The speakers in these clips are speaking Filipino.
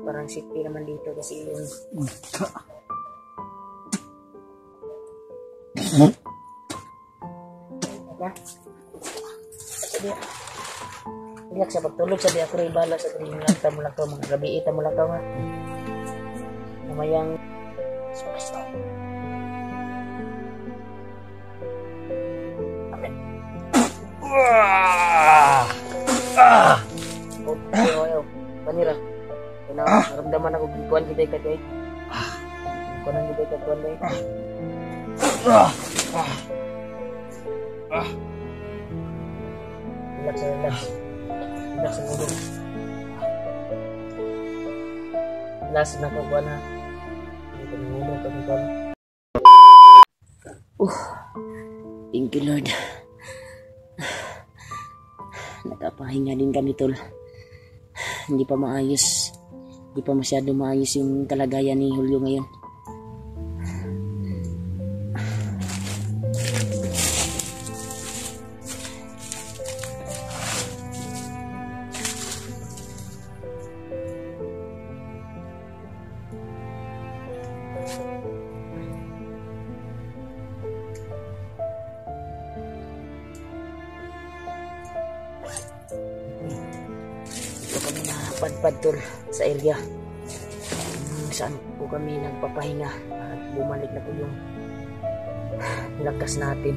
Parang safety naman dito kasi yung Iyak sa pagtulog sa di ako rin bala sa rin lakaw mga gabi ita mo lakaw ha namayang amen ayaw panira naramdaman ako gikuan kita ikat eh kunan kita ikat kuan eh relax sa mundo last na ko kuan ha ito ng mundo kami kuan thank you Lord nakapahinga din kami tol hindi pa masyado maayos yung kalagayan ni Julio ngayon. Padpad tol sa area saan po kami nagpapahinga at bumalik na po yung lakas natin.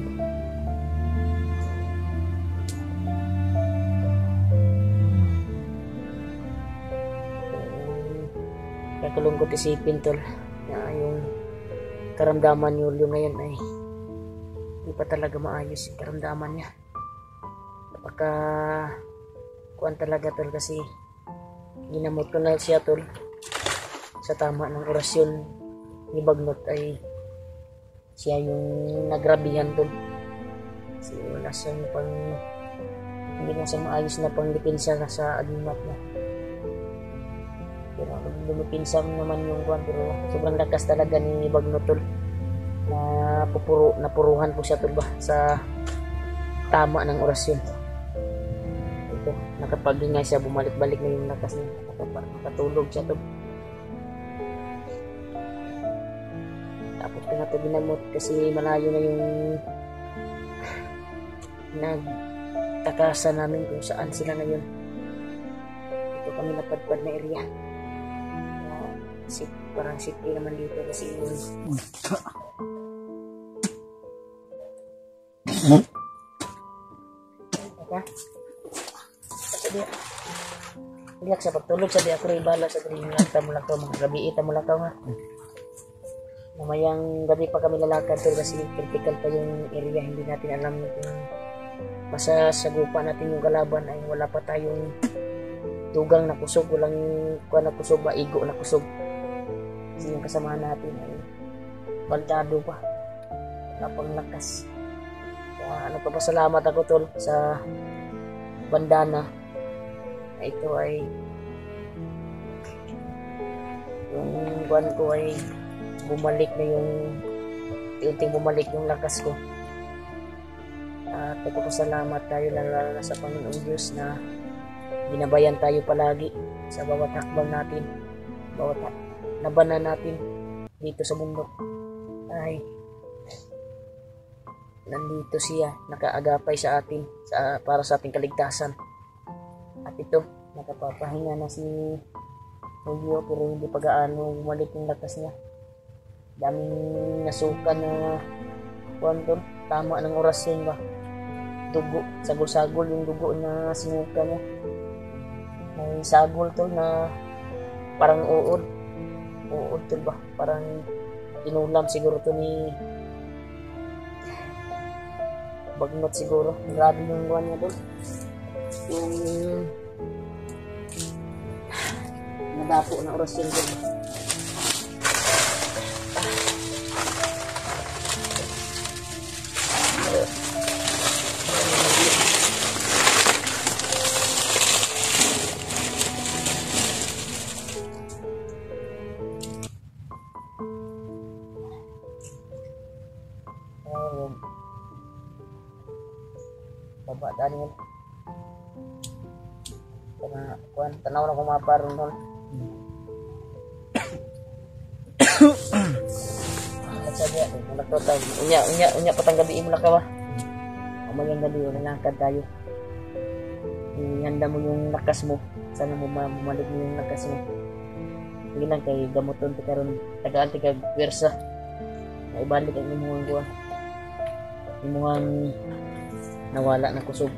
Kakalungkot isipin tol na yung karamdaman ni Julio ngayon ay hindi pa talaga maayos yung karamdaman niya. Napaka kuwan talaga tol kasi ginamot ko na siya tol sa tama ng orasyon ni Bagnot ay siya yung nagrabihan tol kasi wala siyang hindi na siya maayos na pangdepensa sa agimat na pero lumipinsa naman yung kuwan pero sobrang lakas talaga ni Bagnot tol na napuruhan po siya tol ba sa tama ng orasyon. Nakapaghinga siya, bumalik-balik na yung lakas niya, nakatulog siya to. Tapos ko na ito ginamot kasi malayo na yung nagtakasan namin kung saan sila ngayon. Ito kami napadpad na area parang city naman dito kasi yung iyak sa pagtulog sa di ako rin bala sa rin lakaw mga gabi ita mo lakaw ha namayang gabi pa kami lalakad pero kasi critical pa yung area hindi natin alam kung masasagupa natin yung kalaban ay wala pa tayong tugang na kusog walang kuha na kusog maigo na kusog kasi yung kasamahan natin ay baldado pa wala pang lakas kaya nagpapasalamat ako tol sa bandana ito ay yung buwan ko ay bumalik na yung unting bumalik yung lakas ko at nagpapasalamat tayo lalo na sa Panginoong Diyos na ginabayan tayo palagi sa bawat hakbang natin bawat labanan natin dito sa mundo ay nandito siya nakaagapay sa atin para sa ating kaligtasan. At ito, nakapapahinga na si Julio pero hindi pa gaano bumalik yung lakas niya. Daming nasukan na kuwanto, tama ng orasyon ba? Dugo, sagol-sagol yung dugo na sinuka niya. May sagol to na parang uod. Uod to ba? Parang inulam siguro to ni Bagnot siguro. Grabe yung buwan niya doon. Yung nadapo na orasyon doon. Baba Daniel. Para kuan tanaw na ko maparon tol. At sabi nagtotag unya patang gabi mo ka ba? Umayang gabi wala lakad tayo. Ihanda mo yung lakas mo. Sana mo bumalik mo yung lakas mo. Hindi lang kay gamuton ti karon tagaan ti kag pwersa. Ay balik ang imuhang kuan. Imuhang nawala na kusog.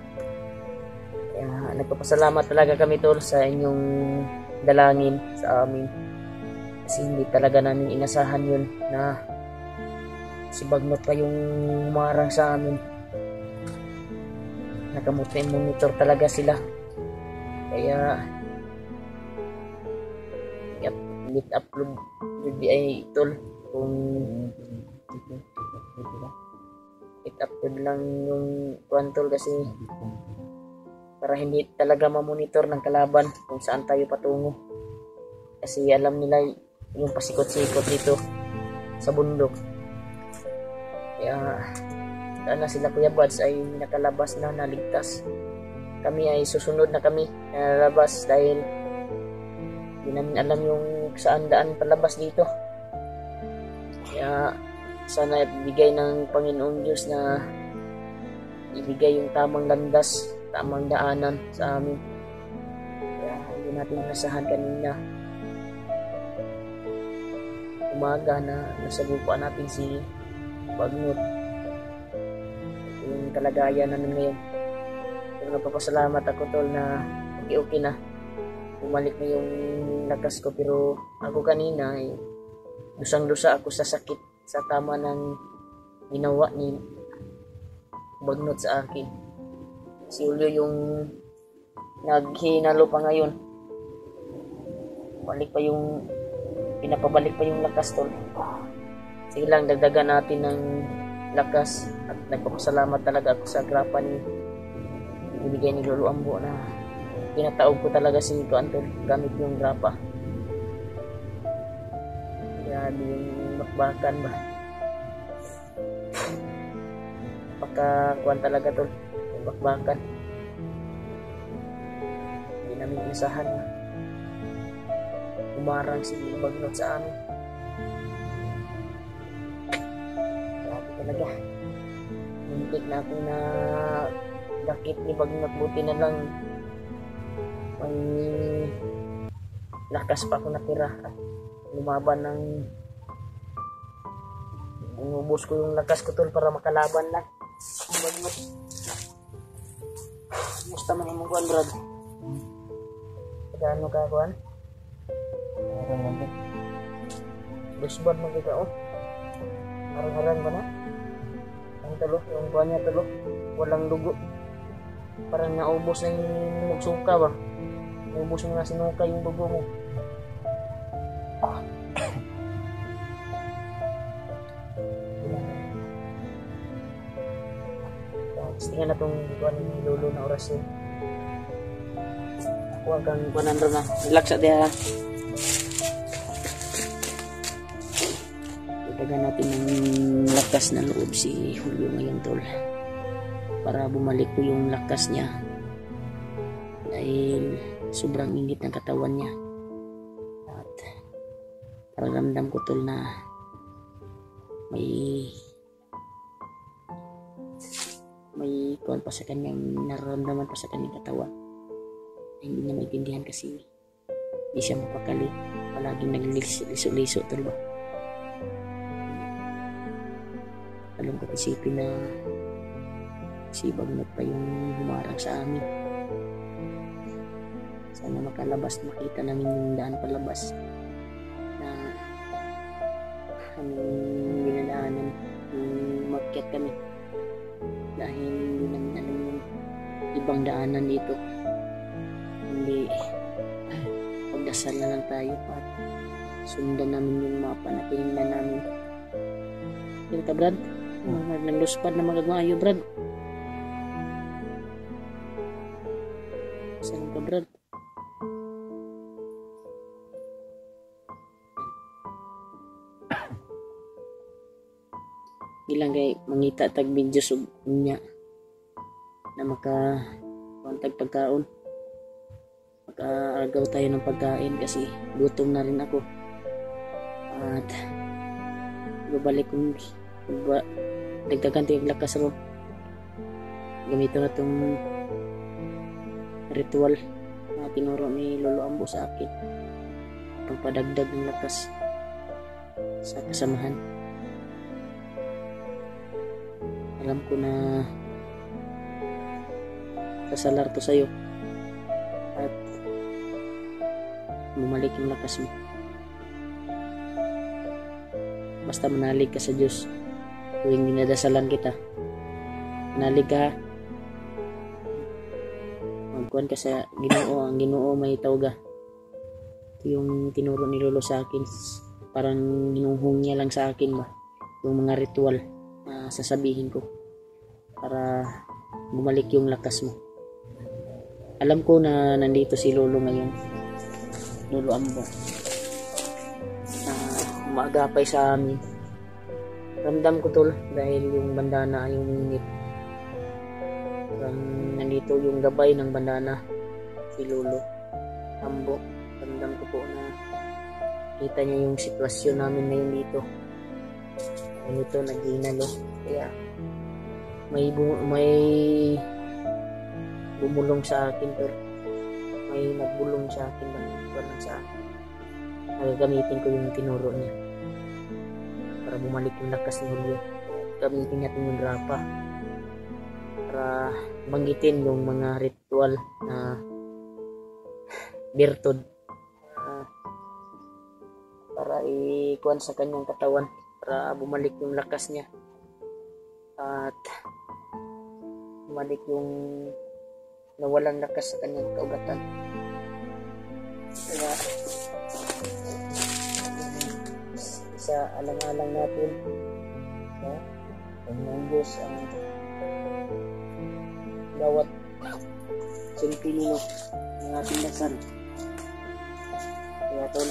Kaya nagpapasalamat talaga kami tol sa inyong dalangin sa amin. Kasi hindi talaga namin inasahan yun na si Bagnot pa yung umarang sa amin. Nakamonitor talaga sila. Kaya lit upload ay tol kung it-upload lang yung kwantol kasi para hindi talaga mamonitor ng kalaban kung saan tayo patungo. Kasi alam nila yung pasikot-sikot dito sa bundok. Kaya sana sila Kuya Buds ay nakalabas na, naligtas. Kami ay susunod na kami nalabas dahil hindi namin alam yung saan daan palabas dito. Kaya sana ibigay ng Panginoong Diyos na ibigay yung tamang landas, tamang daanan sa amin. Kaya hindi natin nasahan kanina umaga na nasagupan natin si Bagnot. Yung kalagayan namin ngayon. Pero nagpapasalamat ako tol na okay na. Bumalik na yung lakas ko pero ako kanina ay lusang-lusa ako sa sakit sa tama ng ginawa ni Bagnot sa akin. Si Julio yung naghinalo pa ngayon. Pinapabalik pa yung lakas tol. Sige lang, dagdagan natin ng lakas at nagpapasalamat talaga ako sa grapa ni ibigay ni Lolo Ambo na pinataog ko talaga si Kuantol gamit yung grapa. Kaya yung makbakan ba pagkakuan talaga tol yung makbakan hindi namin inasahan na umarang si Bagnot sa amin. Grabe talaga. Muntik na akong na dakit ni Bagnot. Buti na lang may lakas pa ako natira at lumaban ng inubos ko yung lakas ko tol para makalaban lang. Bagnot. Musta man yung kuan brad? Kaya ano ka kuan? Dusbad mo kita oh. Harang-harang ba na? Ang talo, yung kuha niya talo. Walang dugo. Parang naubos na yung nagsuka ba? Naubos mo na sinuka yung dugo mo. Tingnan na itong kuha ni Lolo na orasyon. Huwag kang kuha na. Relax at diya. Itagan natin ng lakas na loob si Julio ngayon tol para bumalik ko yung lakas niya dahil sobrang init ng katawan niya at paramdam ko tol na may kuwan pa sa kanyang nararamdaman pa sa kanyang katawan na hindi niya maintindihan kasi hindi siya mapakali, palaging nagliso-liso tol ba. Alam ko isipin na si Bagnot pa yung humarang sa amin. Sana makalabas, makita namin yung daan palabas na aming binadaanan yung makyat kami dahil hindi namin alam yung ibang daanan dito. Hindi pagdasal na lang tayo at sundan namin yung mapa na tinignan namin. Yun ka Brad? Nagluspad na magagmaayo Brad. Saan ka Brad? Ilang kay mangita tag video sub niya na maka kontag pagkaon makaagaw tayo ng pagkain kasi gutom na rin ako. At babalik kong dagdagan tayo yung lakas ro. Gamito na itong ritual na tinuro ni Lolo Ambo sa akin, pagpadagdag ng lakas sa kasamahan. Alam ko na sasalar to sa'yo at bumalik yung lakas mo. Basta manalig ka sa Diyos tuwing dinadasalan kita. Manalig ka, magkuhan ka sa Ginoo. Ang Ginoo may tawga. Ito yung tinuro ni Lolo sa akin. Parang ginuhong niya lang sa akin ba yung mga ritual na sasabihin ko para bumalik yung lakas mo. Alam ko na nandito si Lolo ngayon, Lolo Ambo, na umaagapay sa amin. Ramdam ko tol dahil yung bandana yung init. Nandito yung gabay ng bandana, si Lolo Ambo. Ramdam ko po na kita niya yung sitwasyon namin ngayon dito. Ganito nag-inalo. Kaya may bumulong sa akin tol. May nagbulong sa akin, walang sa akin. Nagagamitin ko yung tinuro niya para bumalik yung lakas ni Julio. Gamitin natin yung grapa para banggitin yung mga ritual na birtud para ikuan sa kanyang katawan para bumalik yung lakas niya at bumalik yung nawalang lakas sa kanyang kaugatan. Kaya isa alang-alang natin ang Diyos ang bawat sentimo ng ating dasal. Kaya tol,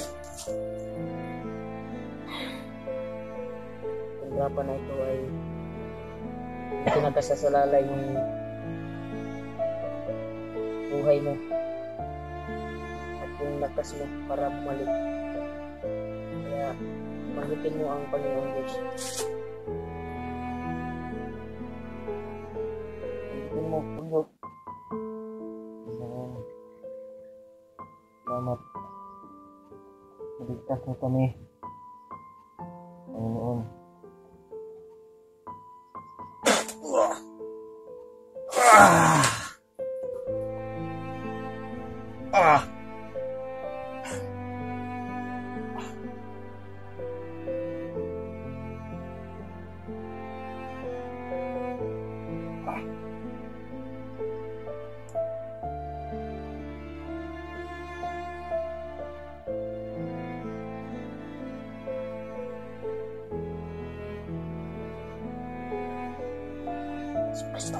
ang grapa na ito ay pinakasasalalay yung buhay mo at yung lakas mo para bumalik. Kaya mahitin mo ang Panginoong Diyos. Mahitin mo puno. Salamat. Maligtas mo kami, Panginoon. Basta.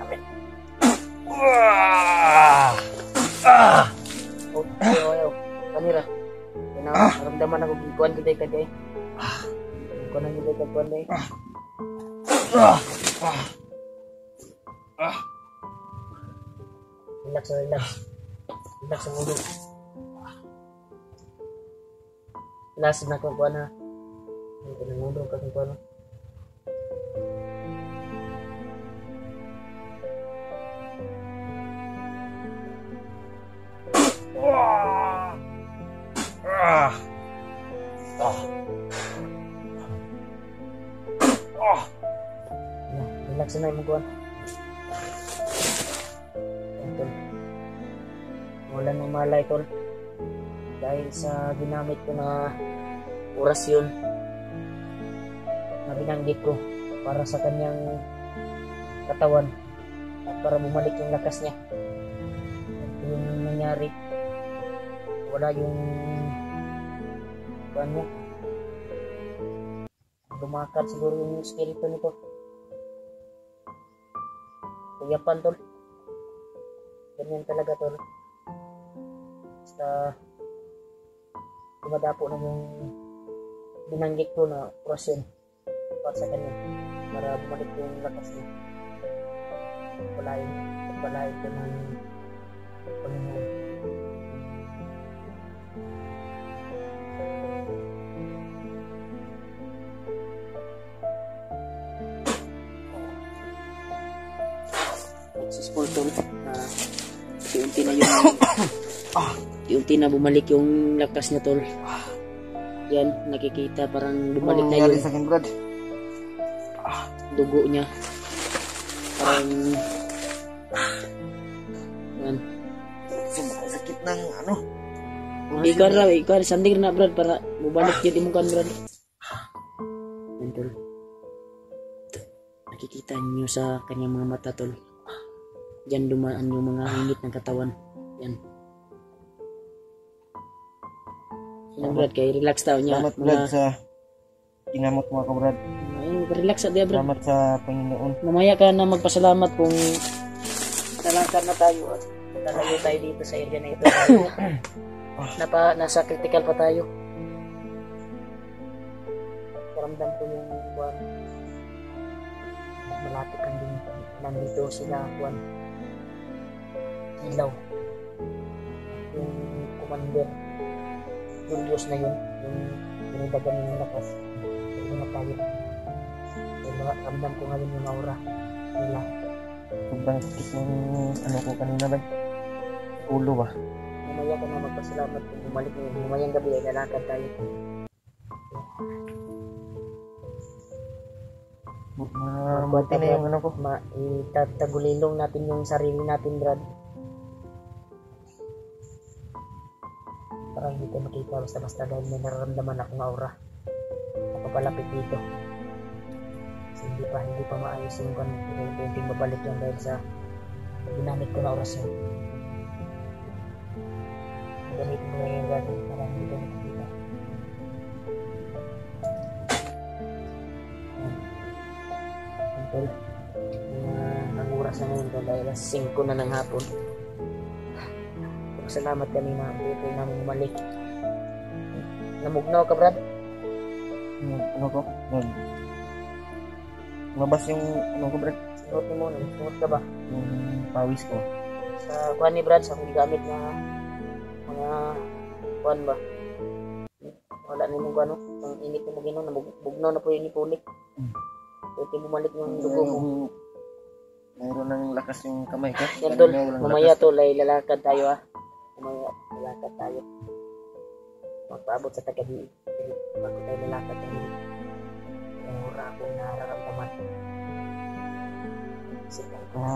Amen. Oh, ayaw. Kanira. Naramdaman ako gikuan kita kay. Gikuan ang kita kagkuan day. Relax. Relax ang ulo. Relax na kagkuan ha. Hindi ko nangulo kasi kung ano. Relax na yung magkuhan. Tol. Wala nang malay tol. Dahil sa ginamit ko na orasyon na binanggit ko para sa kanyang katawan at para bumalik yung lakas niya. At yung nangyari, wala yung ano, lumakad siguro yung espiritu nito. Kuyapan tol, ganyan talaga tol. Basta dumadapo na yung binanggit ko na orasyon para sa kanya para bumalik yung lakas niya. pagpalain ko ng Panginoon. Successful tol na unti na yung unti na bumalik yung lakas niya tol. Yan, nakikita parang bumalik na yung sa akin, Brad? dugo niya. Parang yan. Sakit ng ano? Ikaw sandig na Brad para bumalik yun imong kan Brad. Yan tol. Nakikita niyo sa kanyang mga mata tol. Diyan dumaan yung mga hingit ng katawan. Yan. Yan Brad, kay relax tao niya. Salamat, Brad, sa ginamot mo ako, Brad. Relax at dia Brad. Salamat sa Panginoon. Mamaya ka na magpasalamat kung nalangkar na tayo at talayo tayo dito sa area na ito. Nasa critical pa tayo. Karamdam ko yung buwan. Malapit kang din. Nandito sila buwan. Ilaw. Yung commander. Julius na yun. Yung pinidagan ng lakas. Yung na tayo. Ramdam ko ngayon yung aura nila. Sobrang sakit ng ano ko kanina ba? Ulo ba? Mamaya ka na magpasalamat kung bumalik mo. Mamayang gabi ay lalakad tayo. Buti na yung ano ko. Itatagulilong natin yung sarili natin, Brad. Para hindi tayo makita basta-basta dahil may nararamdaman akong aura. Nakapalapit dito. Hindi pa maayos yung kunting babalik yan dahil sa ginamit ko na orasyon. Ganit mo na yung gano'n para hindi ka nakikita. Tol, ang oras na ngayon tol dahil 5 na ng hapon. Salamat kanina dito namin bumalik. Namugnaw ka Brad? Ano ko? Mabas yung ano ko, Brad? Sinuot mo muna, sinuot ka ba? Yung pawis ko. Sa kuhan ni Brad, sa akong gamit na mga kuhan ba? Wala na yung ano, ang init mo gano'n, nabugnaw na po yung ipulik. Pwede bumalik yung dugo mo. Mayroon ng lakas yung kamay ko. Yan tol, mamaya tol ay lalakad tayo ah. Mamaya lalakad tayo. Magpaabot sa tagabi. Bago tayo lalakad tayo. Yung hura akong nararamdaman.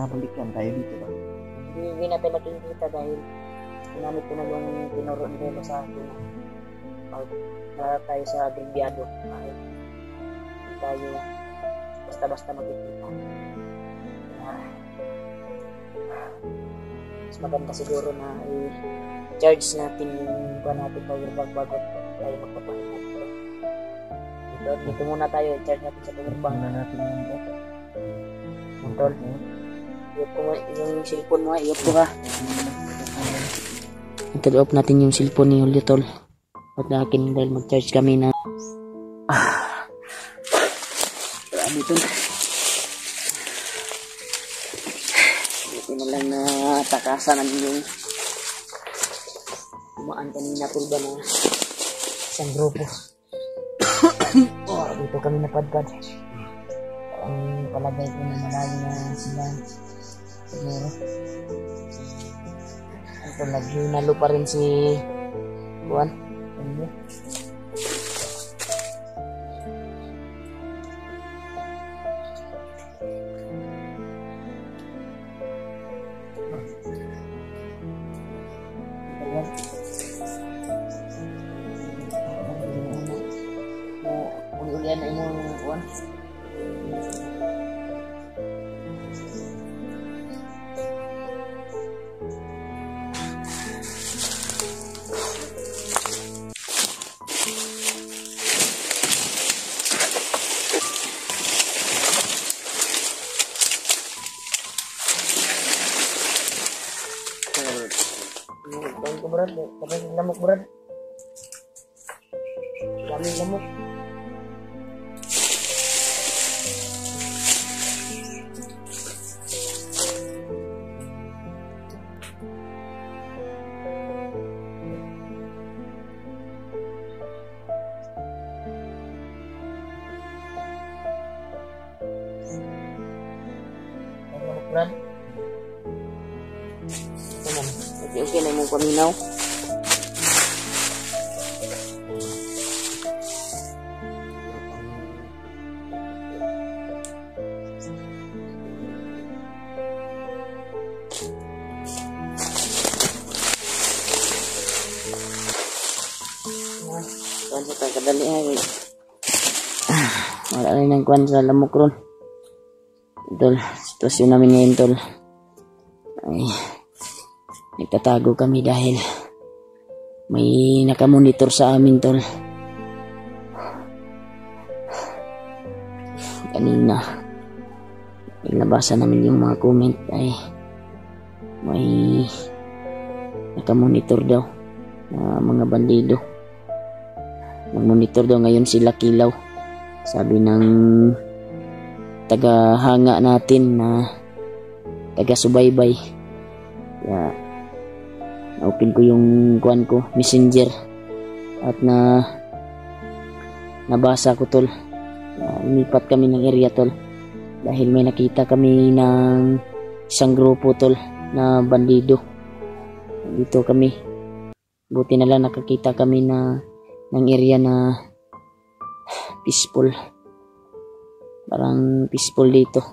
Balikan tayo dito ba? Hindi natin makikita dahil ginamit ko na yung tinuro nila sa akin. Pag tayo sa agribyado, tayo basta-basta makikita. Mas maganda siguro na i-charge natin yung buwan natin power bank bago tayo magpapahinga. Dito muna tayo, i-charge natin sa power bank. Muna natin yung Tol, i-off ko yung cellphone mo, i-off ko ka. I-off natin yung cellphone ni Julio tol. At akin dahil mag-charge kami na grabe tol. Ito na lang na takasan namin yung umaan kanina tol ba na isang grupo. Dito kami napadpad. Ang palagay ko na malayo na sila siguro. Ito naghinalo pa rin si Juan. Ulian na yung Juan. Bang ko Brad, tapos lamok Brad. Daming lamok. Brad. Okay na mong paminaw. Kuan sa kadali ay. Wala rin ang kuan sa lamok ron. Tol, sitwasyon namin ngayon, tol. Ay, nagtatago kami dahil may nakamonitor sa amin, tol. Kanina, nabasa namin yung mga comment ay may nakamonitor daw na mga bandido. Nag-monitor daw ngayon sila Kilaw. Sabi ng taga-hanga natin na taga-subaybay. Kaya na-open ko yung kuan ko, messenger, at nabasa ko, tol. Lumipat kami ng area, tol, dahil may nakita kami ng isang grupo, tol, na bandido. Dito kami, buti na lang nakakita kami ng area na peaceful. Parang peaceful dito.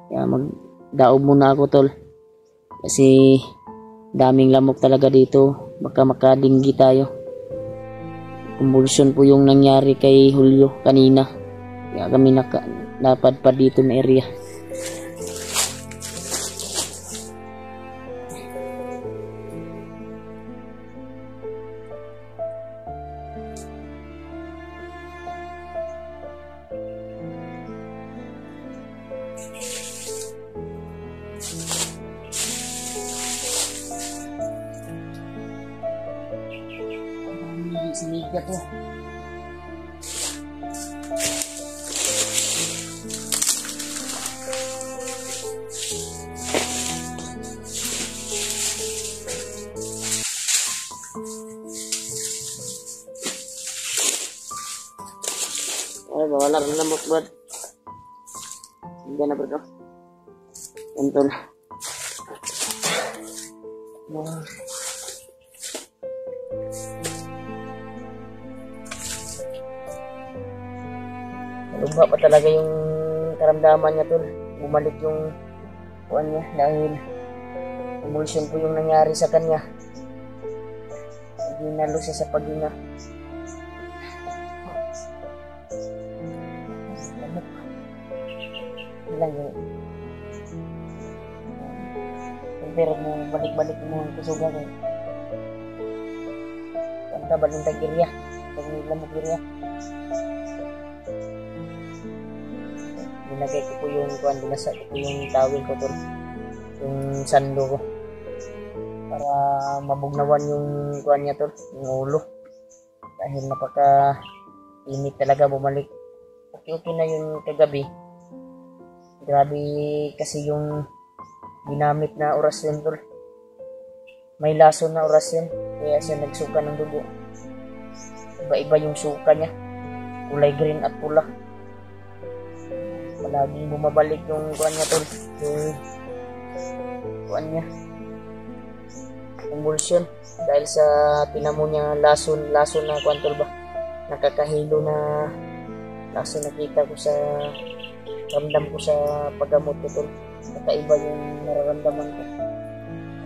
Kaya magdaob muna ako, tol. Kasi daming lamok talaga dito. Baka makadinggi tayo. Convulsion po yung nangyari kay Julio kanina. Kaya kami napadpad dito na area. Sinigat to. Ay, bawala rin lamok, bud. Hindi na, bro. Entol. Wow. Lugba pa talaga yung karamdaman niya, tol. Bumalik yung kuwan niya dahil emulsion po yung nangyari sa kanya. Ginalo siya sa paghinga. Ilang yun. Pero mo balik-balik mo ang kusuga ko. Kanta balintag iriya. Pag may lamok iriya. Nilagay ko po yung kuwan, binasa ko po yung towel ko, tol, yung sando ko, para mabugnawan yung kuwan niya, tol, yung ulo, dahil napaka init talaga. Bumalik okay na yung kagabi. Grabe kasi yung ginamit na orasyon, tol, may lason na orasyon, kaya siya nagsuka ng dugo. Iba-iba yung suka niya, kulay green at pula. Palaging bumabalik yung kuwan niya, tol, yung kuwan niya, convulsion, dahil sa tinamo niya lason na kuwan, tol, ba, nakakahilo na lason. Nakita ko sa ramdam ko sa paggamot ko, tol, nakaiba yung nararamdaman ko.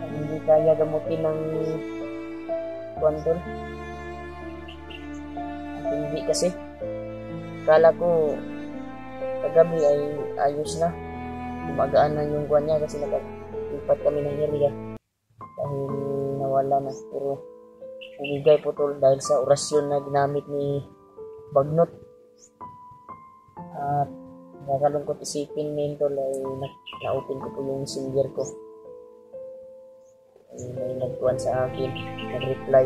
Hindi kaya gamutin ng kuwan, tol. Hindi kasi kala ko kagabi ay ayos na, gumagaan na yung kuwan niya kasi nakalipat kami ng area dahil nawala na. Pero umigay po, tol, dahil sa orasyon na ginamit ni Bagnot. At nakakalungkot isipin min, tol, ay na-open ko po yung messenger ko. Ay, may nagkuhan sa akin, nag-reply.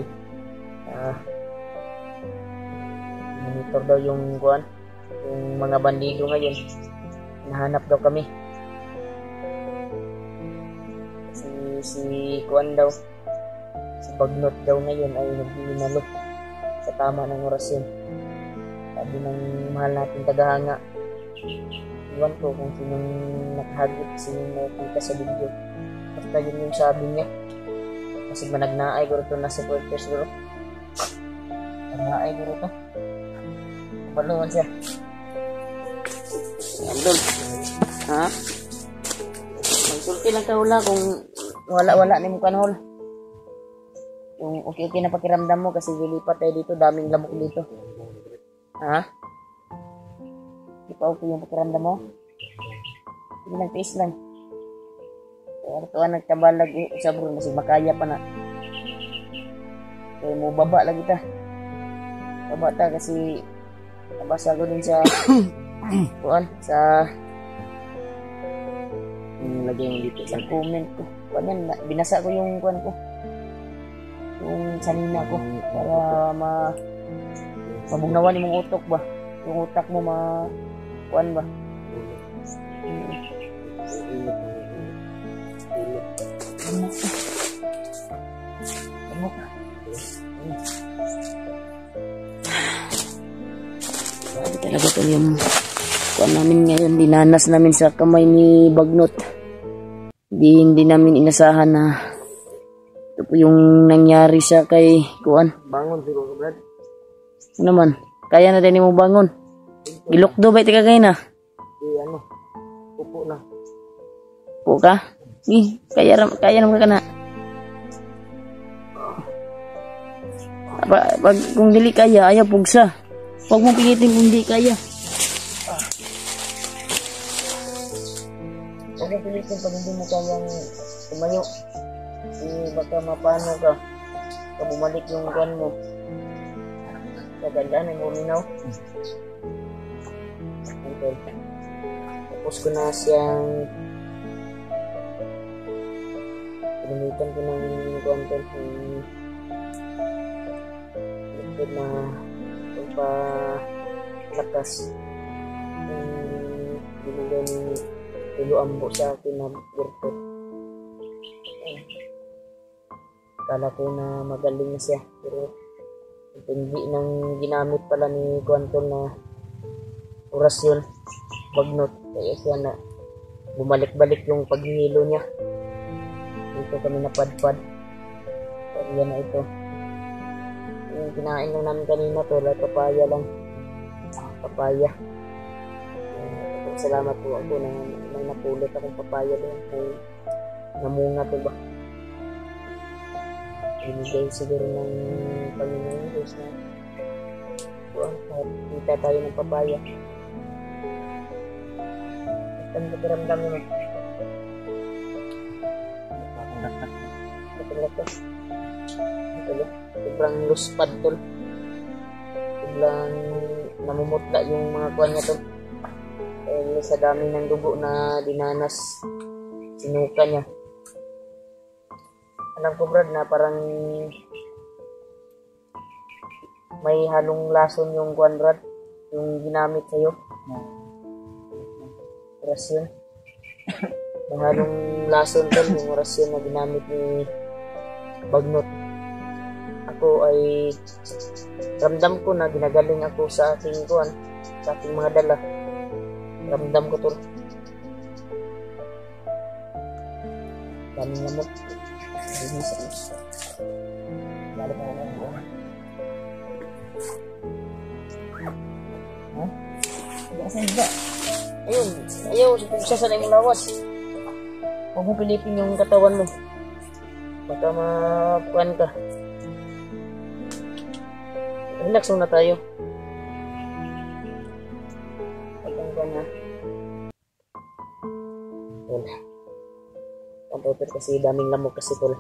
Monitor daw yung kuwan, yung mga bandido ngayon, nahanap daw kami kasi si Kuan daw, si Bagnot daw ngayon ay naghinalo sa tama ng orasyon. Sabi ng mahal nating tagahanga, iwan ko kung sinong nakahagip, sinong nakita sa video. Basta yun yung sabi niya. Kasi managnaay ko ito na supporters bro. Nagnaay ko ito. Kapaluan siya. Andol. Ha? Magsulti lang ka wala kung wala ni mo kanhol. Yung okay na pakiramdam mo kasi lilipat tayo dito, daming lamok dito. Ha? Di pa okay yung pakiramdam mo? Sige lang, tiis lang. Kaya ito nagtabalag sa bro, kasi makaya pa na. Kaya mo baba lagi ta. Baba ta kasi nabasa ko din sa kuan, sa lagay mo dito sa comment ko. Kuan yan, binasa ko yung kuan ko. Yung sanina ko para mabugnawan yung utok ba. Yung utak mo kuan ba. Grabe talaga ito yung kuan namin ngayon. Dinanas namin sa kamay ni Bagnot. Hindi namin inasahan na ito po yung nangyari sa kay kuan. Bangon siguro, Brad. Ano naman? Kaya na din mo bangon. Gilukdo ba iti kagay na? Upo na. Upo ka? Kaya naman ka na. Pag kung dili kaya, ayaw pugsa. Huwag mo pilitin kung di kaya. Huwag mo pilitin pag hindi mo kayang tumayo. Baka mapano ka. Bumalik yung kuan mo. Kagandaan ay mo minaw. Okay. Tapos ko na siyang pinamitan ko ng content ng liquid na pagpalakas yung binigay ni Tulo Ambo sa akin na birto. Kala ko na magaling na siya, pero hindi nang ginamit pala ni Quantum na orasyon, Bagnot. Kaya siya na bumalik-balik yung paghihilo niya. Dito kami napadpad. Kaya na ito. Yung kinain lang namin kanina to, papaya lang. Papaya. Salamat po ako na may napulot akong papaya doon. May namunga to ba? Binigay siguro ng Panginoon Diyos na kita tayo ng papaya. Ang pakiramdam mo. Lakas. Sobrang luspad tol. Sobrang namumutla yung mga kuwan niya tol. Sa dami ng dugo na dinanas, sinuka niya. Alam ko Brad na parang may halong lason yung kuwan Brad, yung ginamit sa'yo. Orasyon. May halong lason tol yung orasyon na ginamit ni Bagnot. Ako ay ramdam ko na ginagaling ako sa aking kuwan, sa aking mga dala. Ramdam ko tol. Daming lamok. Balik na lang ako. Ha? Hindi. Ayun. Ayaw. Siya sa yung lawas. Huwag mo pilipin yung katawan mo. Baka mapuan ka. Relax muna tayo. Patanggan na. Wala. Computer kasi daming lamok kasi tol.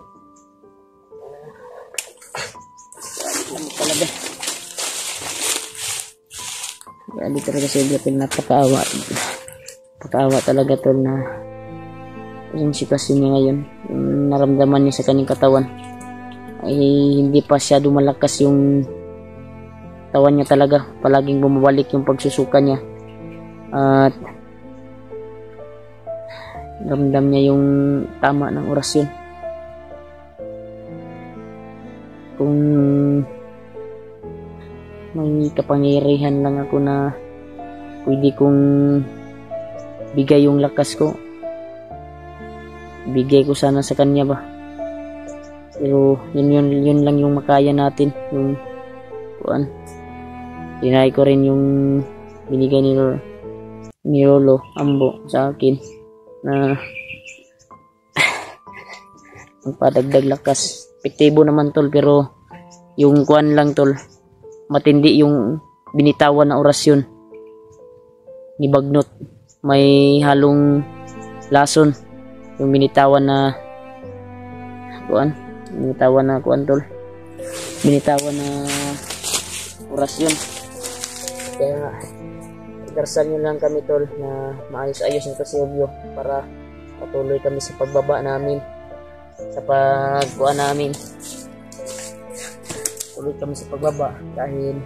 Talaga. Grabe talaga si Eglapil, napakaawa. Napakaawa talaga tol na yung sitwasyon niya ngayon. Yung naramdaman niya sa kanyang katawan ay hindi pa siya dumalakas yung katawan niya talaga. Palaging bumabalik yung pagsusuka niya. At ramdam niya yung tama ng orasyon. kung may kapangyarihan lang ako na pwede kong bigay yung lakas ko, bigay ko sana sa kanya ba. Pero yun lang yung makaya natin, yung kuan. Tinay ko rin yung binigay ni Lolo Ambo sa akin na magpadagdag lakas. Epektibo naman tol, pero yung kuan lang tol, matindi yung binitawan na orasyon ni Bagnot. May halong lason yung binitawan na kuan tol, binitawan na orasyon. Kaya darsan nyo lang kami tol na maayos-ayos nito si Obyo para patuloy kami sa pagbaba namin, sa pagkuan namin. Tuloy kami sa pagbaba dahil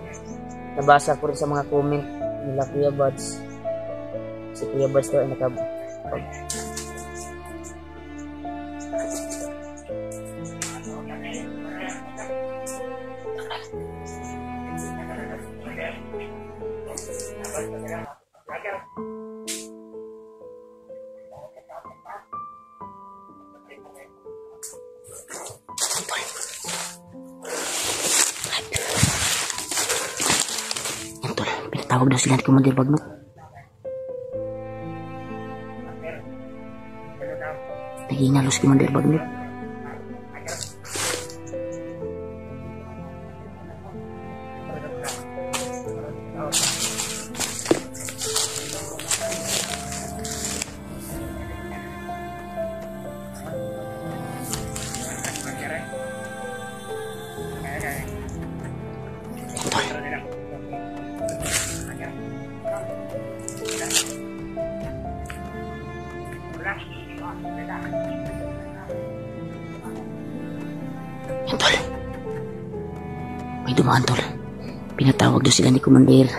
nabasa ko rin sa mga comment nila Kuya Buds. Si Kuya Buds daw ay tawag daw sila ni Commander Bagnot. Naging si Commander Bagnot. Tol, may dumaan tol. Pinatawag doon sila ni Commander.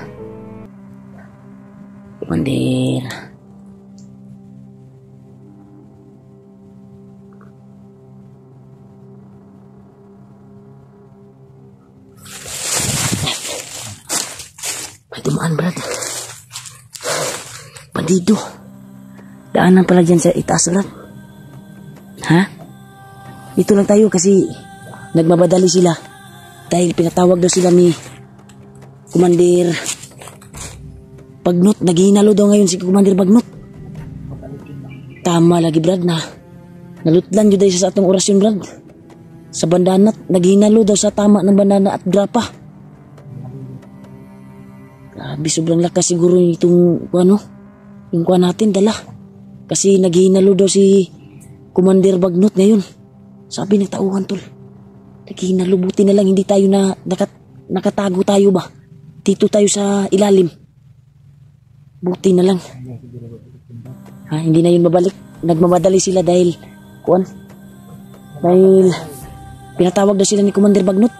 May dumaan brad. Bandido. Daanan pala dyan sa itaas brad. Ha? Dito lang tayo kasi nagmabadali sila dahil pinatawag daw sila ni Commander Bagnot. Naghihinalo daw ngayon si Commander Bagnot. Tama lagi brad na nalutlan yun dahil sa atong orasyon brad. Sa bandanat naghihinalo daw sa tama ng bandana at grapa. Grabe, sobrang lakas siguro itong yung kuha natin dala kasi naghihinalo daw si Commander Bagnot ngayon. Sabi ng tauhan tol, naghinalo, buti na lang hindi tayo na nakatago tayo ba dito tayo sa ilalim. Buti na lang hindi na yun mabalik. Nagmamadali sila dahil pinatawag daw sila ni Commander Bagnot.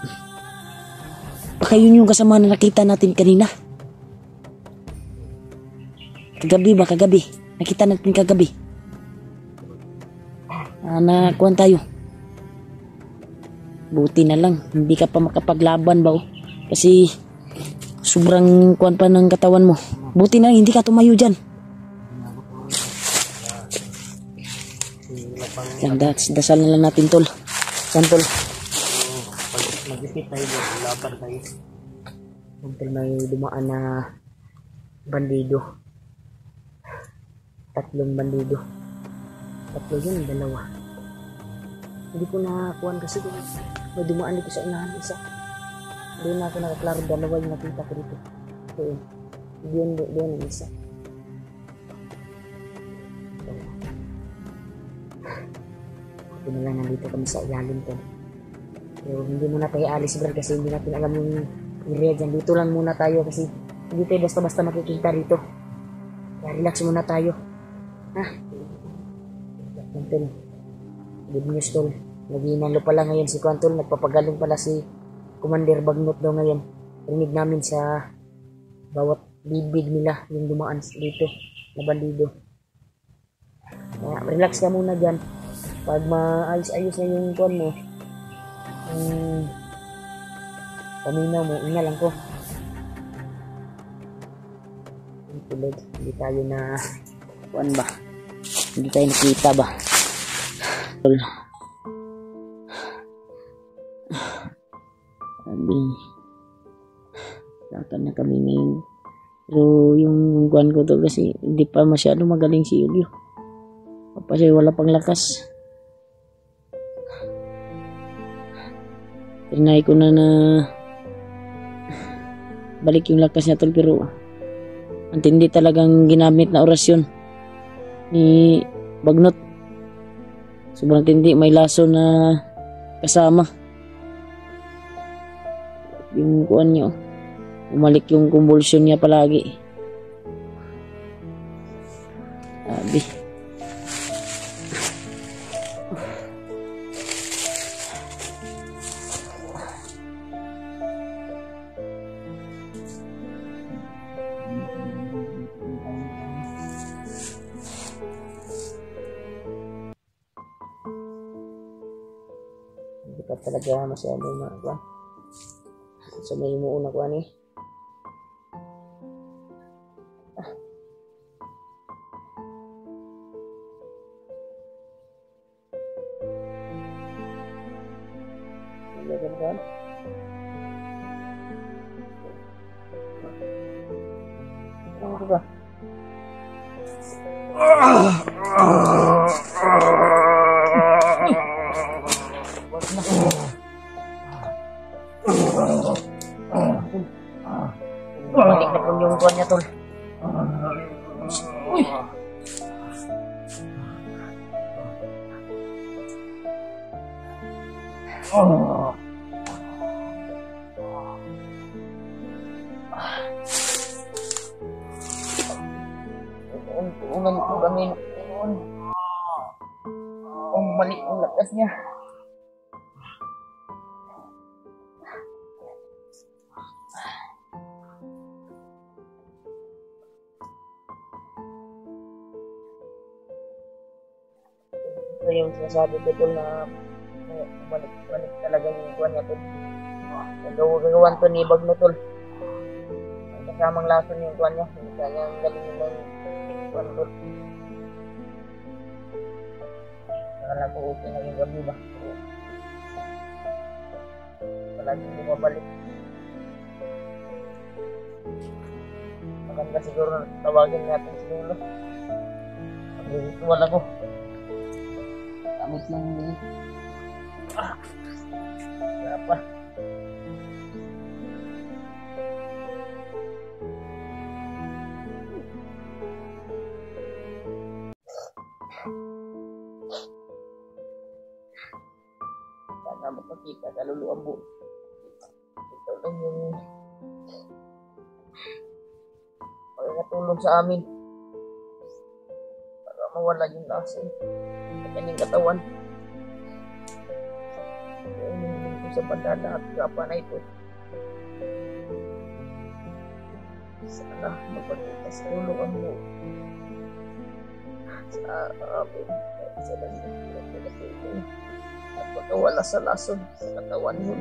Baka yun yung kasama na nakita natin kanina kagabi nakita natin kagabi na tayo. Buti na lang hindi ka pa makapaglaban ba kasi sobrang pa ng katawan mo. Buti na lang hindi ka tumayo dyan. Dasal na lang natin tol. Saan tol? Mag-ipit tayo, laban tayo. Until may dumaan na bandido. 3 bandido. 3 yun, 2. Hindi ko nakuhan kasi may dumaan dito sa unahan isa. Doon na ako nakaklaro, 2 yung nakita ko dito. Doon isa. Ito na lang, nandito kami sa ilalim ko. Pero hindi muna tayo alis brad kasi hindi natin alam yung area dyan. Dito lang muna tayo kasi hindi tayo basta-basta makikita dito. Kaya relax muna tayo. Tol, good news tol. Naghinalo pala ngayon si Kwantol. Nagpapagaling pala si Commander Bagnot daw ngayon. Rinig namin sa bawat bibig nila yung dumaan dito na bandido. Kaya relax ka muna dyan. Pag maayos-ayos na yung kwan mo, paminaw mo, ina lang ko. Ang tulad, hindi tayo na, kuan ba? Hindi tayo nakita ba? Sabi, lakad na kami ngayon. Pero yung kuan ko to kasi hindi pa masyado magaling si Julio. Kasi wala pang lakas. Trinay ko na balik yung lakas niya tol, pero ang tindi talagang ginamit na orasyon ni Bagnot. Sobrang tindi, may laso na kasama. Yung kuan niyo, umalik yung convulsion niya palagi. Sabi. Hindi pa talaga masyado na so may umuuna ko ani. Ganyan. Ano ba? Balik na po yung tuwan niya, tol. Uy! Unang po kami noon. Mali ang lakas niya. Ito yung sinasabi ko tol na balik talaga yung kuwan niya tol. Nagagawan to ni Bagno tol. Ang kasamang lason yung kuwan niya. Hindi kanyang galing yung kuwan tol. Akala ko okay na yung gabi ba? Palaging bumabalik. Maganda siguro tawagin natin si Lolo. Mag-ritual ako. Kamit lang din. Wala pa. Sana makakita sa luluambo. Ito lang yung makakatulong sa amin para mawala yung lason sa kanyang katawan. Kaya ko sa bandana at gapa na ito. Sana magpagkita sa luluambo sa amin sa langit at pagkawala sa lason sa katawan mo.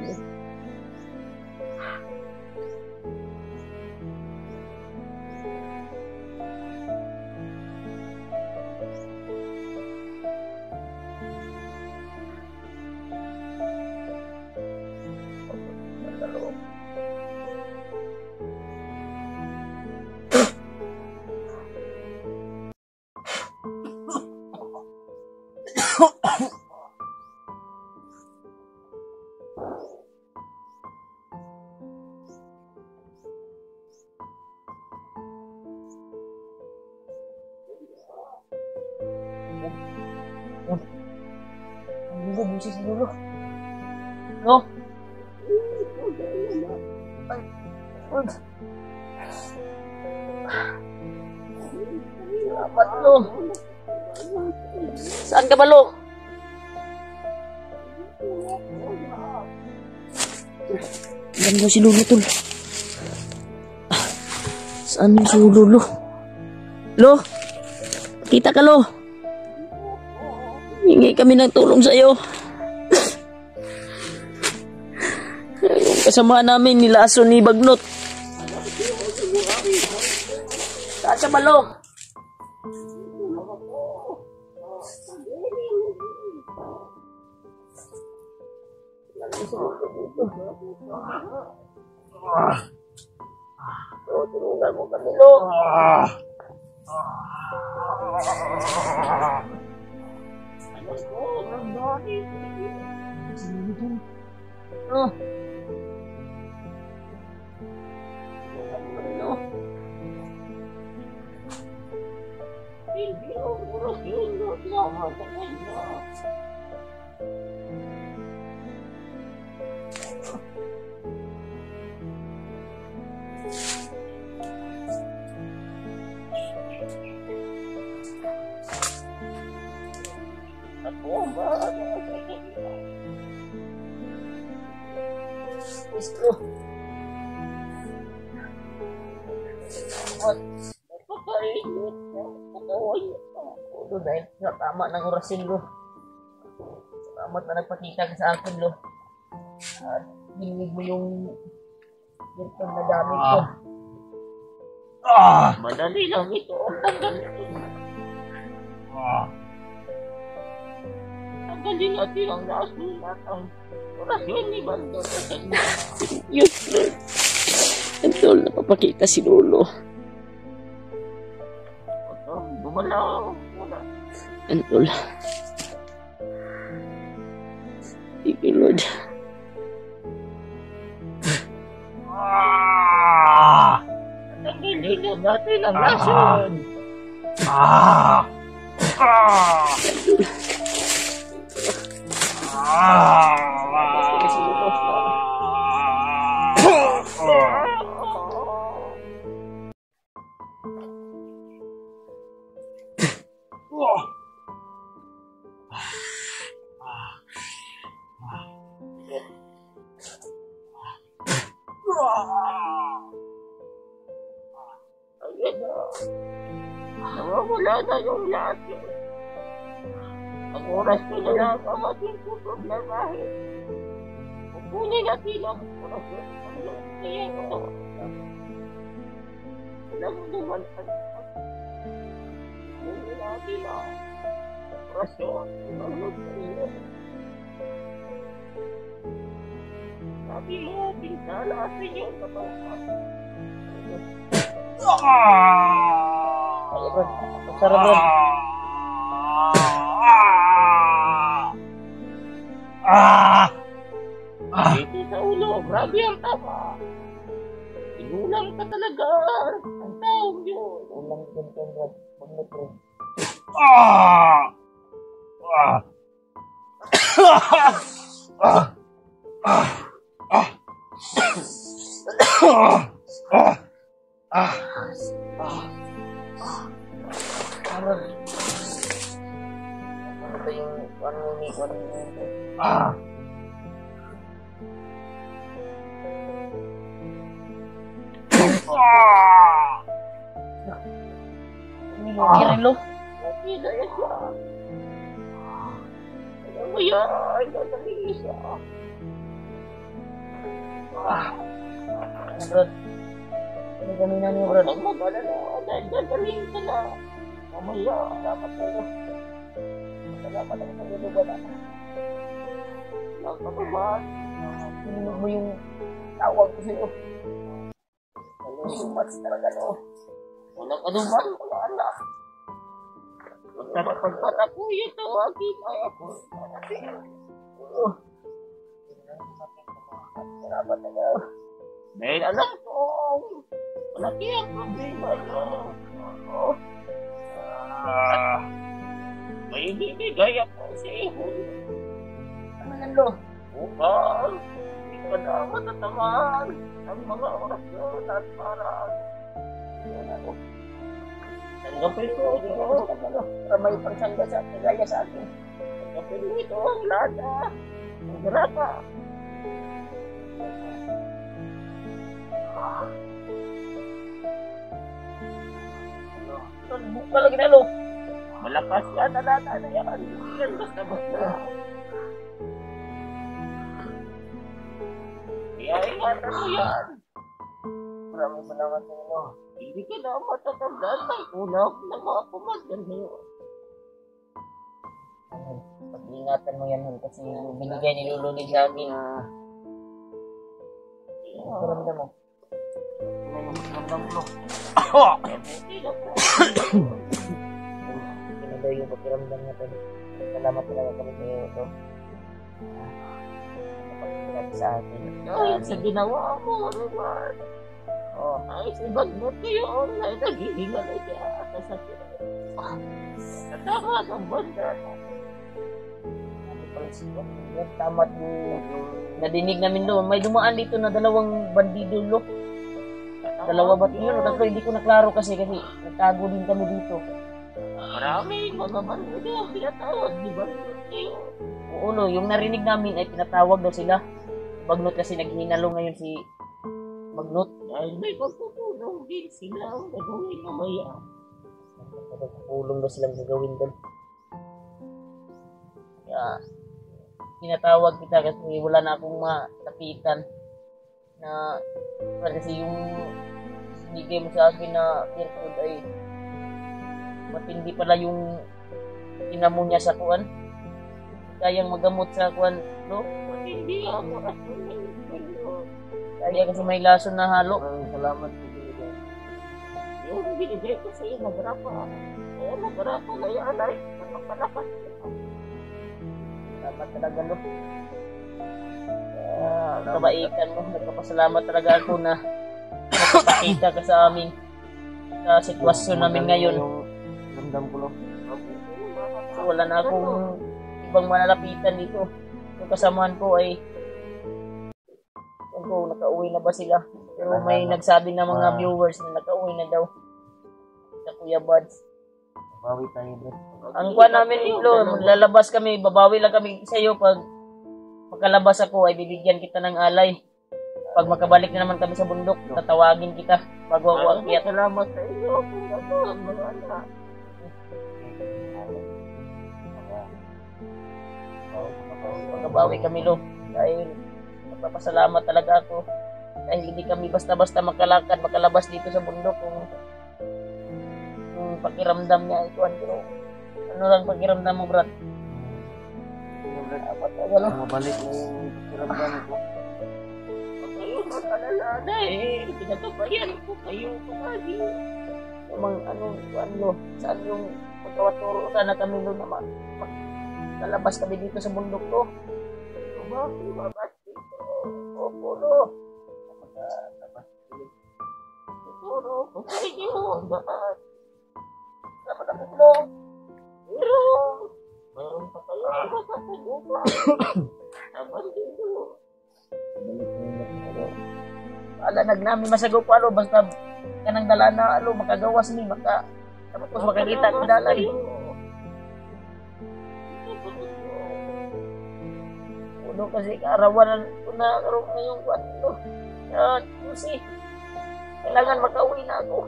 Ang busis si Lolo. No? Ay. Salamat, Lo. Saan ka ba, Lo? Ganda si Lolo, tol. Saan yung si Lolo? Lo? Kita ka, Lo? Hingi kami ng tulong sa iyo. kasama namin nila Aso ni Bagnot. Saan sa balo? Tulungan mo kami, Lo. Isko. Napakainit. Dahil tama ng orasin, Lo. Salamat na nagpakita ka sa akin, Lo. At dinig mo yung gintong na dami ko. Madali lang ito. Tanggalin natin ang nasulat ang orasyon ni Bando. Yes, Lord. Antol, napapakita si Lolo. Gumalaw. Antol. Thank you, Lord. Tanggalin natin ang lason. Nawawala na yung lahat. Ang oras ko na lang ang ating problemahin. Pupunin natin ang oras ko. Kaya ito. Walang naman ang pupunin natin ang oras ko. Sabi mo, pinsala sa inyo sa bawah. Sarap yun. Dito sa ulo, grabe ang tama. Inulang ka talaga. Ang taong yun. Ulang ganito, Brad. Magnot, Brad. Ito yung kirin, Lo. Nakita yan siya. Alam mo yan, dadali siya. Brad, ano ganina niyo, Brad? Ang magala na, dadalhin ka na. Mamaya, dapat tayo. Salamat ang naguluban na. Nagpapabaan. Pinunog mo yung tawag ko sa'yo. Malusumat talaga, no? Walang anuman, wala anak. Magpapagpat ako yung tawagin ay ako. Salamat na. Dahil alam ko, malaki ang problema yun. May ibibigay ako sa iyo. Ano yan, Lo? Upang hindi ka na matatamaan ang mga orasyon at parang tanggapin ko ito para may pagsangga sa kagaya sa akin. Tanggapin mo ito ang lahat na ang grata. Buka lagi na, Lo. Malakas yan na lahat na yan. Yan basta-basta. Kaya ingatan mo yan. Maraming salamat sa inyo. Hindi ka na matatandaan ng ulap ng mga pumatyan niyo. Pag-iingatan mo yan, Hon, kasi binigay ni Lolo din sa akin. Pakiramdam mo. Pakiramdam mo. Pinagay yung pakiramdam natin. Salamat talaga kami sa iyo ito. Napagpilati sa akin. Dahil sa ginawa mo, Roman. Ay, ibang mo kayo na naghihinga na siya sa sakit. Natama ng banda. Tama yung nadinig namin doon. May dumaan dito na dalawang bandido, lo. Dalawa ba yun? Tatlo, hindi ko naklaro kasi nagtago din kami dito. Marami mga bandido ang pinatawag, di ba? Oo, lo. Yung narinig namin ay pinatawag daw sila. Bagnot kasi naghinalo ngayon si Bagnot. Dahil may pagpupulong din sila ang gagawin mamaya. Pagpupulong daw silang gagawin doon. Kaya, tinatawag kita kasi wala na akong matapitan na kasi yung binigay mo sa akin na virtud ay matindi pala yung inamo niya sa kuwan. Kayang magamot sa kuwan, no? Hindi ako Kaya kasi may lason na halo. Maraming salamat po binigay. yung binigay ko sa iyo, nagrapa. Kaya nagrapa na yung alay. Napapalakas. Salamat talaga, no? Kabaikan mo. Nagpapasalamat talaga ako na nakapakita ka sa amin sa sitwasyon namin ngayon. Ramdam ko lang. So, wala na akong ibang malalapitan dito. Yung kasamahan ko ay kung nakauwi na ba sila. Pero may nagsabi na mga viewers na nakauwi na daw sa Kuya Buds. Bawi tayo, bro. Ang kuha namin dito, lalabas kami, babawi lang kami sa iyo pag pagkalabas ako ay bibigyan kita ng alay. Pag makabalik na naman kami sa bundok, tatawagin kita bago ako akyat. Salamat sa iyo kung ano ang mga anak. Pagkabawi kami, lo. Dahil magpapasalamat talaga ako. Dahil hindi kami basta-basta makalakad, makalabas dito sa bundok kung pakiramdam niya ito. Ano lang pakiramdam mo, Brad? Mabalik na yung kiramdam ko. Kayo magkalala eh. Pinatabayan ko kayo palagi. Ano, saan yung magkawaturo sana kami lo na makalabas kami dito sa bundok ko. Babas dito. Opo, lo. Siguro, kung sa inyo, bakit? Dapat ako, lo. Pero, meron pa kayo makakasagupa. Saban dito. Ala nagnami masago ko, lo. Basta kanang dala na, lo, makagawas ni, tapos makakita ko dalan. Uno kasi kaarawan ko na karoon ngayong kwarto. Yan, kasi kailangan makauwi na ako.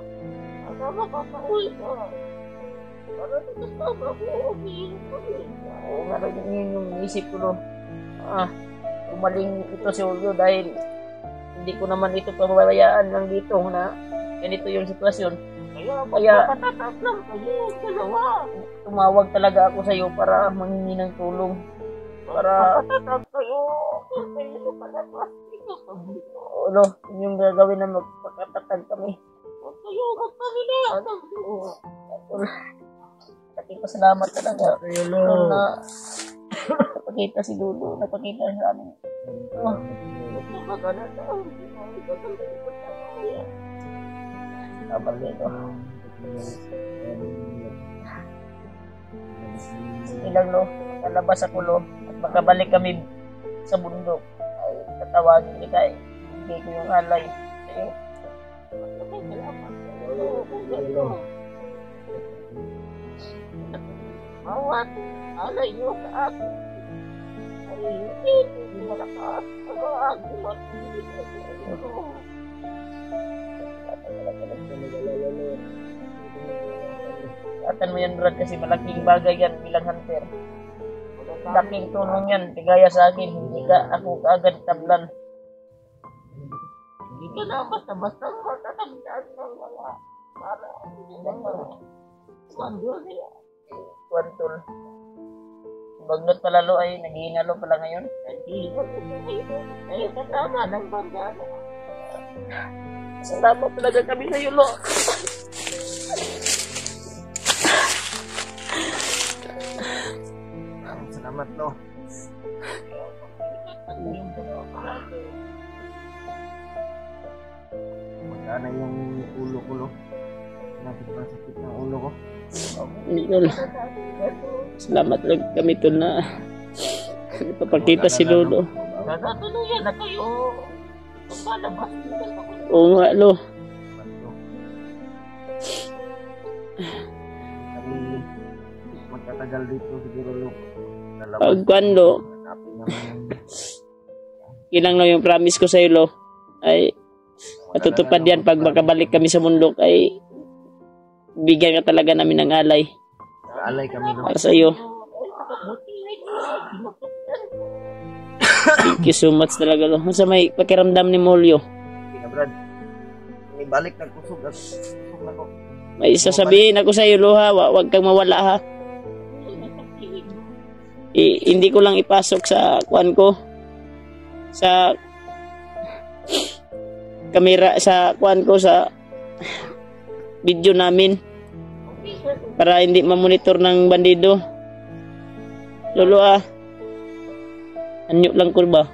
Ano makakauwi ka? Para tututama ko, okay. Oo nga rin yun yung isip ko, no. Umaling ito si Julio dahil hindi ko naman ito pababayaan lang dito na ganito yung sitwasyon. Kaya magpapatatas lang kayo, dalawa. Tumawag talaga ako sa iyo para manghingi ng tulong. Para, Magpapatatas kayo. Kayo palabas dito. ano, yung gagawin na magpakatatag kami. Huwag kayo magpamilaan ng Diyos. Pasalamat talaga. Nung napakita si Lulu, napakita sa amin. Huwag na mag-alala. Dapat dito. Ilang lo, lalabas ako lo, at makabalik kami sa bundok. Ay, tatawagin kita eh. Hindi ko yung alay. Sa'yo. Bawat alay nyo sa akin ay hindi malakas ang mga agulat. Atan mo yan, Brad, kasi malaking bagay yan bilang hunter. Laking tulong yan, tigaya sa akin, hindi ka ako kaagad tablan. Hindi ka na basta-basta matatagdaan ng mga para hindi lang mandyo niya. Kuwan tol. Bagnot palalo ay naghihinalo pala ngayon. Ay, kasama ng bandana. Salamat talaga kami sa iyo, Lo. Salamat, Lo. Magkana yung ulo ko, Lo. Sakit ng ulo ko. Tol. Salamat lang kami tol na napapakita si Lolo. Natatuloyan na kayo. Palabas nila ako. Oo nga, Lo. Kami magtatagal dito siguro, Lo. Pag kuwan, Lo, Hanapin naman ilang lang yung promise ko sa iyo, Lo, ay matutupad yan pag makabalik kami sa bundok ay bigyan ka talaga namin ng alay alay kami, Lo. para sa iyo. Thank you so much talaga, Lo. Sa may pakiramdam ni Molyo, Kaya, Brad. May balik ng kusog at kusog na ko. may sasabihin ako sa iyo, Lo, ha. Huwag kang mawala, ha. Hindi ko lang ipasok sa kuan ko sa kamera, sa kuan ko sa video namin para hindi mamonitor ng bandido. Lolo, anyo lang ko ba?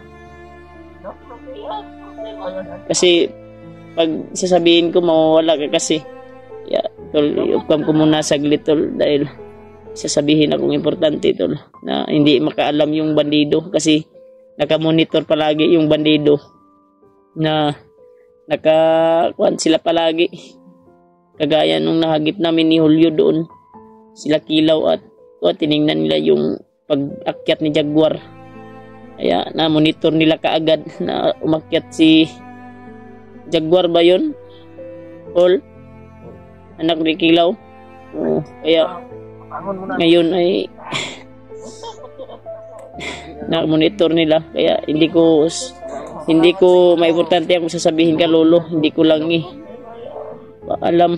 Kasi pag sasabihin ko mawawala ka kasi. Tol, iupam ko muna saglit, tol, dahil sasabihin akong importante, tol, na hindi makaalam yung bandido kasi nakamonitor palagi yung bandido na nakakuan sila palagi. Kagaya nung nahagip namin ni Julio doon, sila Kilaw at tiningnan nila yung pag-akyat ni Jaguar. Kaya na-monitor nila kaagad na umakyat si Jaguar ba yun? Paul? Anak ni Kilaw? Oo. Kaya ngayon ay na-monitor nila. Kaya hindi ko maimportante ang sasabihin ka, Lolo. Hindi ko lang alam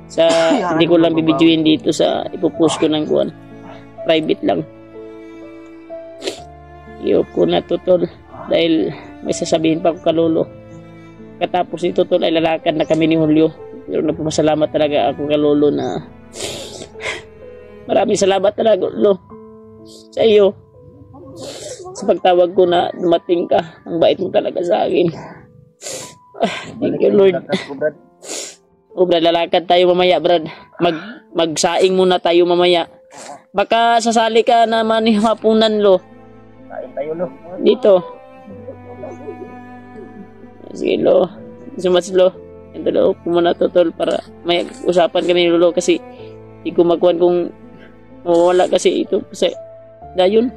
sa hindi ko lang bibidyoin dito sa ipopost ko ng kuan. Private lang. Iyo ko na to, tol, dahil may sasabihin pa ako ka, Lolo. Katapos ito, tol, ay lalakad na kami ni Julio. Pero nagpapasalamat talaga ako ka, Lolo, na maraming salamat talaga, Lolo, sa iyo sa pagtawag ko na dumating ka. Ang bait mo talaga sa akin. Thank you, Lord. Brad, lalakad tayo mamaya, Brad. Magsaing muna tayo mamaya. Baka sasali ka naman ni hapunan, Lo. Kain tayo, Lo. Dito. Sige, Lo. So much, Lo. Ito, Lo. Pumuna to, tol, para may usapan kami ni Lolo kasi hindi ko magkuhan kung mawawala kasi ito. Kasi, dayun.